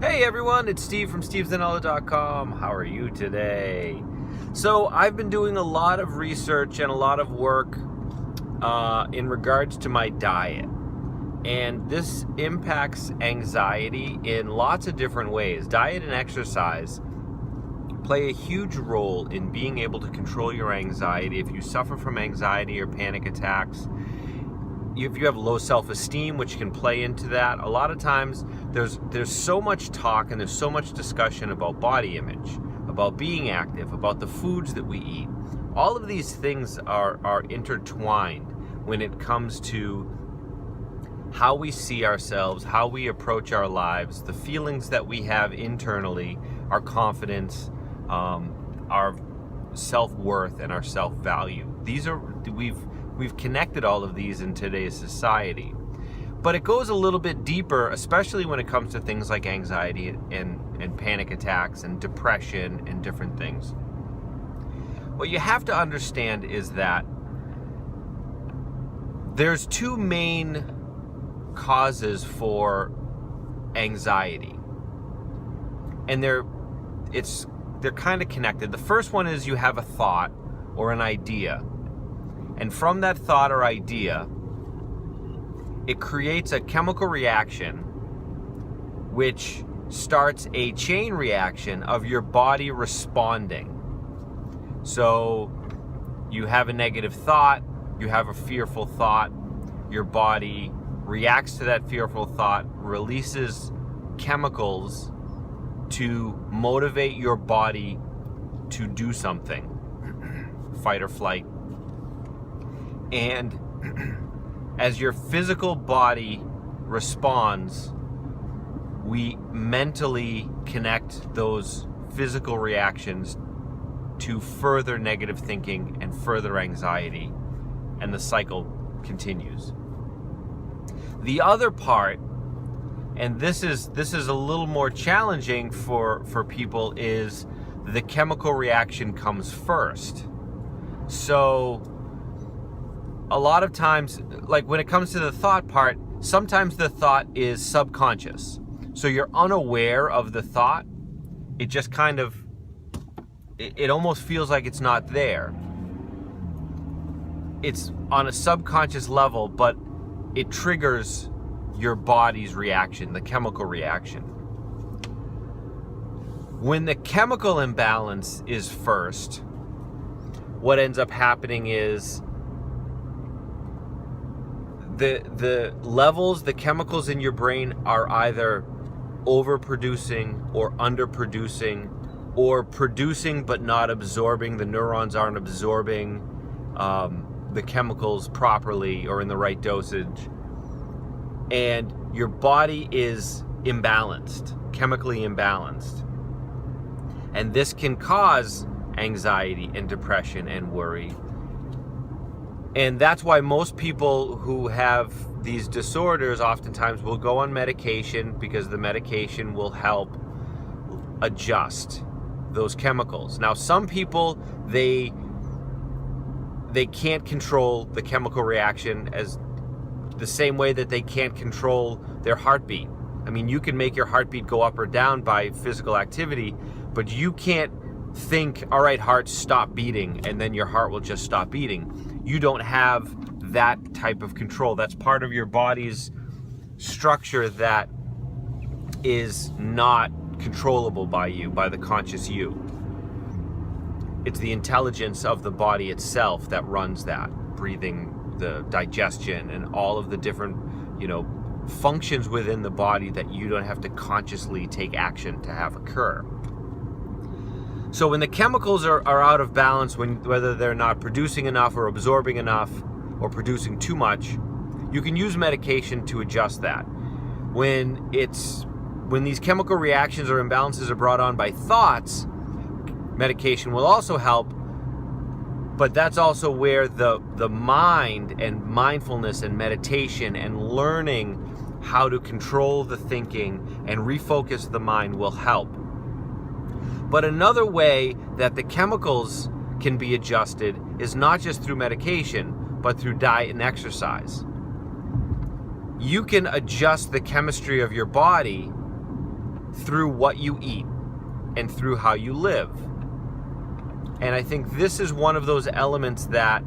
Hey everyone, it's Steve from steveszanella.com. How are you today? So I've been doing a lot of research and a lot of work in regards to my diet. And this impacts anxiety in lots of different ways. Diet and exercise play a huge role in being able to control your anxiety. If you suffer from anxiety or panic attacks, if you have low self-esteem, which can play into that, a lot of times there's so much talk and there's so much discussion about body image, about being active, about the foods that we eat. All of these things are intertwined when it comes to how we see ourselves, how we approach our lives, the feelings that we have internally, our confidence, our self-worth, and our self-value. We've connected all of these in today's society. But it goes a little bit deeper, especially when it comes to things like anxiety and panic attacks and depression and different things. What you have to understand is that there's two main causes for anxiety. And they're kind of connected. The first one is you have a thought or an idea. And from that thought or idea, it creates a chemical reaction which starts a chain reaction of your body responding. So you have a negative thought, you have a fearful thought, your body reacts to that fearful thought, releases chemicals to motivate your body to do something, fight or flight. And as your physical body responds, we mentally connect those physical reactions to further negative thinking and further anxiety, and the cycle continues. The other part, and this is a little more challenging for people, is the chemical reaction comes first. So a lot of times, like when it comes to the thought part, sometimes the thought is subconscious. So you're unaware of the thought. It just kind of, it almost feels like it's not there. It's on a subconscious level, but it triggers your body's reaction, the chemical reaction. When the chemical imbalance is first, what ends up happening is the levels, the chemicals in your brain are either overproducing or underproducing, or producing but not absorbing. The neurons aren't absorbing the chemicals properly or in the right dosage. And your body is imbalanced, chemically imbalanced. And this can cause anxiety and depression and worry. And that's why most people who have these disorders oftentimes will go on medication, because the medication will help adjust those chemicals. Now, some people, they can't control the chemical reaction as the same way that they can't control their heartbeat. I mean, you can make your heartbeat go up or down by physical activity, but you can't think, all right, heart, stop beating, and then your heart will just stop beating. You don't have that type of control. That's part of your body's structure that is not controllable by you, by the conscious you. It's the intelligence of the body itself that runs that, breathing, the digestion, and all of the different, functions within the body that you don't have to consciously take action to have occur. So when the chemicals are out of balance, whether they're not producing enough or absorbing enough or producing too much, you can use medication to adjust that. When these chemical reactions or imbalances are brought on by thoughts, medication will also help, but that's also where the mind and mindfulness and meditation and learning how to control the thinking and refocus the mind will help. But another way that the chemicals can be adjusted is not just through medication, but through diet and exercise. You can adjust the chemistry of your body through what you eat and through how you live. And I think this is one of those elements that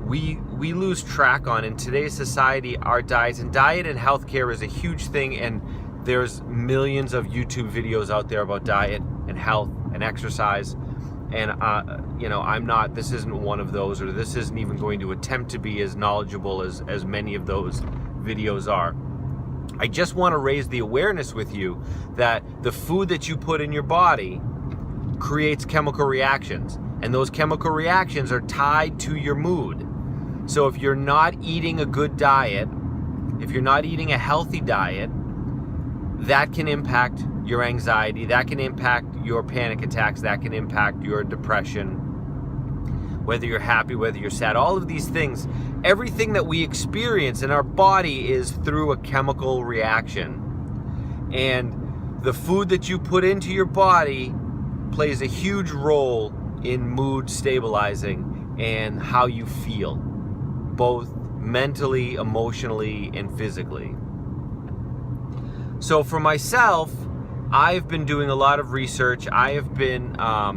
we lose track on in today's society. Our diets, and diet and healthcare is a huge thing, and there's millions of YouTube videos out there about diet and health and exercise. And this isn't one of those, or this isn't even going to attempt to be as knowledgeable as many of those videos are. I just want to raise the awareness with you that the food that you put in your body creates chemical reactions, and those chemical reactions are tied to your mood. So if you're not eating a good diet, if you're not eating a healthy diet, that can impact your anxiety, that can impact your panic attacks, that can impact your depression, whether you're happy, whether you're sad, all of these things. Everything that we experience in our body is through a chemical reaction. And the food that you put into your body plays a huge role in mood stabilizing and how you feel, both mentally, emotionally, and physically. So for myself, I've been doing a lot of research. I have been, I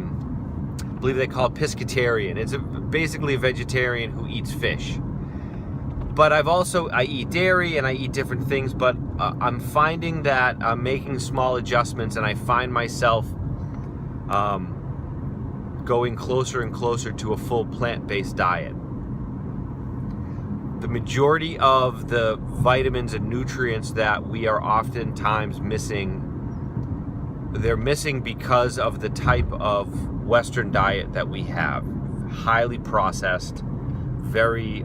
believe they call it pescatarian. It's basically a vegetarian who eats fish. But I eat dairy and I eat different things, but I'm finding that I'm making small adjustments, and I find myself going closer and closer to a full plant-based diet. The majority of the vitamins and nutrients that we are oftentimes missing, they're missing because of the type of Western diet that we have. Highly processed, very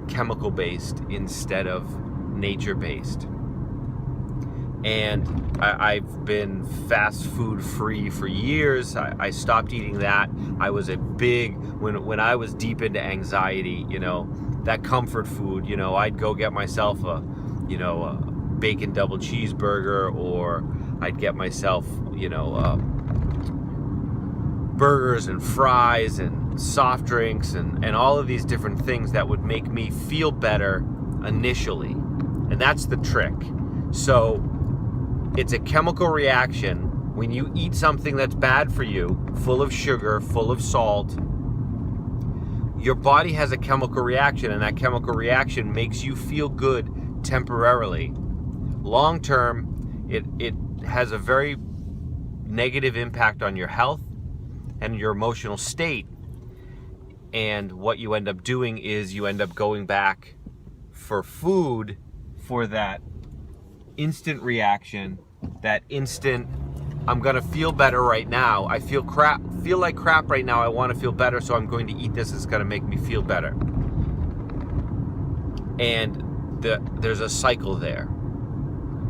chemical-based instead of nature-based. And I've been fast food free for years. I stopped eating that. I was when I was deep into anxiety, that comfort food, I'd go get myself a bacon double cheeseburger, or I'd get myself, burgers and fries and soft drinks and all of these different things that would make me feel better initially. And that's the trick. So it's a chemical reaction. When you eat something that's bad for you, full of sugar, full of salt, your body has a chemical reaction, and that chemical reaction makes you feel good temporarily. Long term, it has a very negative impact on your health and your emotional state. And what you end up doing is you end up going back for food for that instant reaction, that instant, I'm gonna feel better right now. I feel like crap right now. I want to feel better, so I'm going to eat this. It's gonna make me feel better. And there's a cycle there.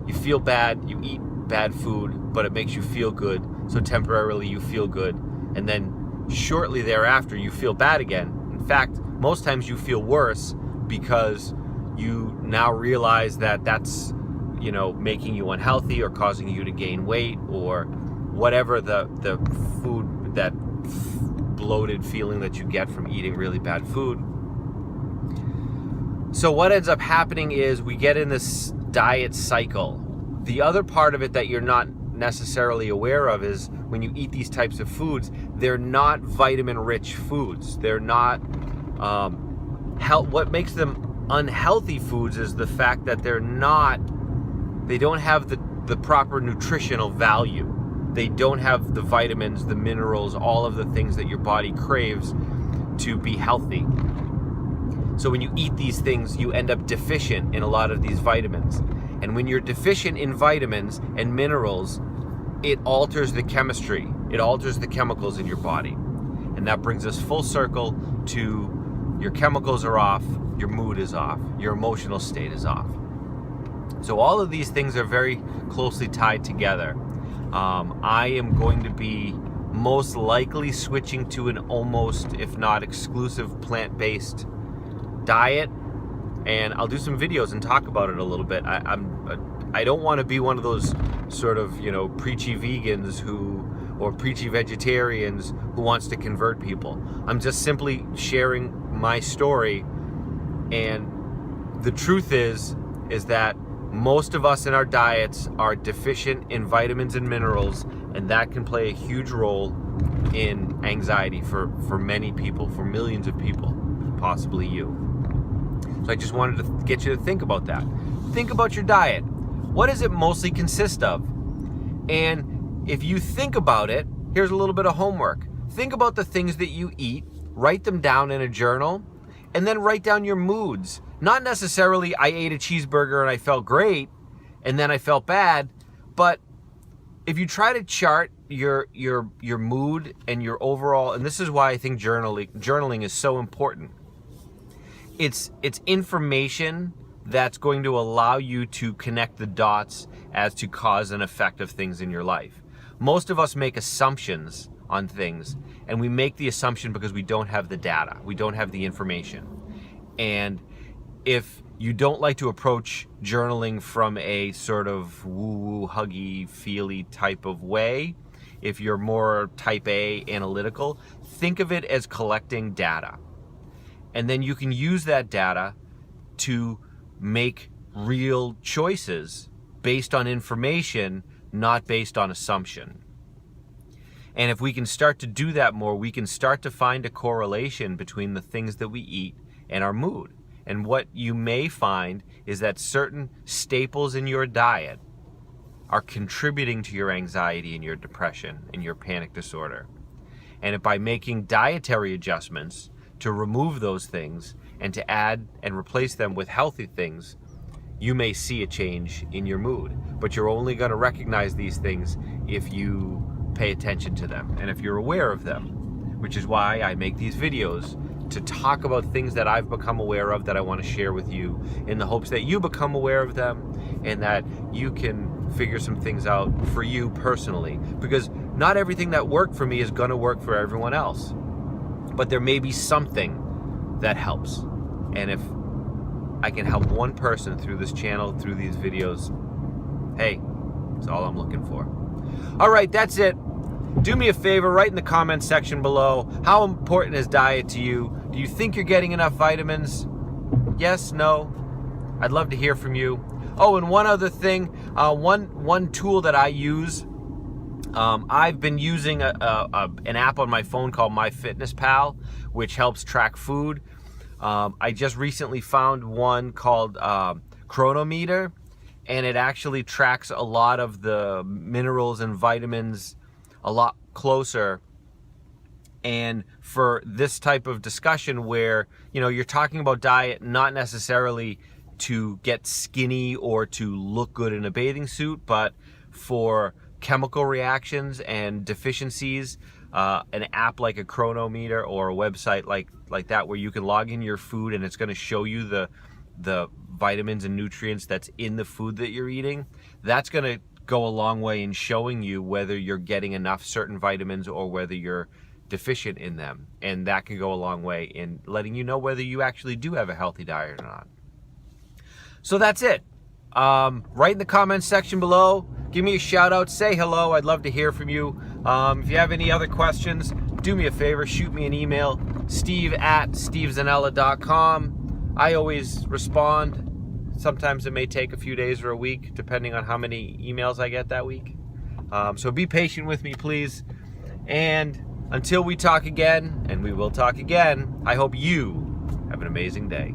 You feel bad, you eat bad food, but it makes you feel good. So temporarily you feel good, and then shortly thereafter you feel bad again. In fact, most times you feel worse because you now realize that that's making you unhealthy or causing you to gain weight, or whatever the food, that bloated feeling that you get from eating really bad food. So what ends up happening is we get in this diet cycle. The other part of it that you're not necessarily aware of is when you eat these types of foods, they're not vitamin-rich foods. They're not what makes them unhealthy foods is the fact that they don't have the proper nutritional value. They don't have the vitamins, the minerals, all of the things that your body craves to be healthy. So when you eat these things, you end up deficient in a lot of these vitamins. And when you're deficient in vitamins and minerals, it alters the chemistry. It alters the chemicals in your body. And that brings us full circle to your chemicals are off, your mood is off, your emotional state is off. So all of these things are very closely tied together. I am going to be most likely switching to an almost, if not exclusive, plant-based diet, and I'll do some videos and talk about it a little bit. I don't want to be one of those sort of preachy vegans or preachy vegetarians who wants to convert people. I'm just simply sharing my story, and the truth is that most of us in our diets are deficient in vitamins and minerals, and that can play a huge role in anxiety for many people, for millions of people, possibly you. So I just wanted to get you to think about that. Think about your diet. What does it mostly consist of? And if you think about it, here's a little bit of homework. Think about the things that you eat, write them down in a journal, and then write down your moods. Not necessarily, I ate a cheeseburger and I felt great, and then I felt bad, but if you try to chart your mood and your overall, and this is why I think journaling is so important. It's information that's going to allow you to connect the dots as to cause and effect of things in your life. Most of us make assumptions on things, and we make the assumption because we don't have the data, we don't have the information. And if you don't like to approach journaling from a sort of woo-woo, huggy, feely type of way, if you're more type A, analytical, think of it as collecting data. And then you can use that data to make real choices based on information, not based on assumption. And if we can start to do that more, we can start to find a correlation between the things that we eat and our mood. And what you may find is that certain staples in your diet are contributing to your anxiety and your depression and your panic disorder. And by making dietary adjustments to remove those things and to add and replace them with healthy things, you may see a change in your mood. But you're only going to recognize these things if you pay attention to them and if you're aware of them, which is why I make these videos to talk about things that I've become aware of that I want to share with you, in the hopes that you become aware of them and that you can figure some things out for you personally. Because not everything that worked for me is going to work for everyone else. But there may be something that helps. And if I can help one person through this channel, through these videos, hey, that's all I'm looking for. All right, that's it. Do me a favor, write in the comments section below, how important is diet to you? Do you think you're getting enough vitamins? Yes, no? I'd love to hear from you. Oh, and one other thing, one tool that I use, I've been using an app on my phone called MyFitnessPal, which helps track food. I just recently found one called Chronometer, and it actually tracks a lot of the minerals and vitamins a lot closer. And for this type of discussion where, you know, you're talking about diet, not necessarily to get skinny or to look good in a bathing suit, but for chemical reactions and deficiencies, an app like a Chronometer or a website like that, where you can log in your food and it's going to show you the vitamins and nutrients that's in the food that you're eating, that's going to go a long way in showing you whether you're getting enough certain vitamins or whether you're deficient in them. And that can go a long way in letting you know whether you actually do have a healthy diet or not. So that's it. Write in the comments section below. Give me a shout out. Say hello. I'd love to hear from you. If you have any other questions, do me a favor. Shoot me an email. steve@stevezanella.com. I always respond. Sometimes it may take a few days or a week, depending on how many emails I get that week. So be patient with me, please. And until we talk again, and we will talk again, I hope you have an amazing day.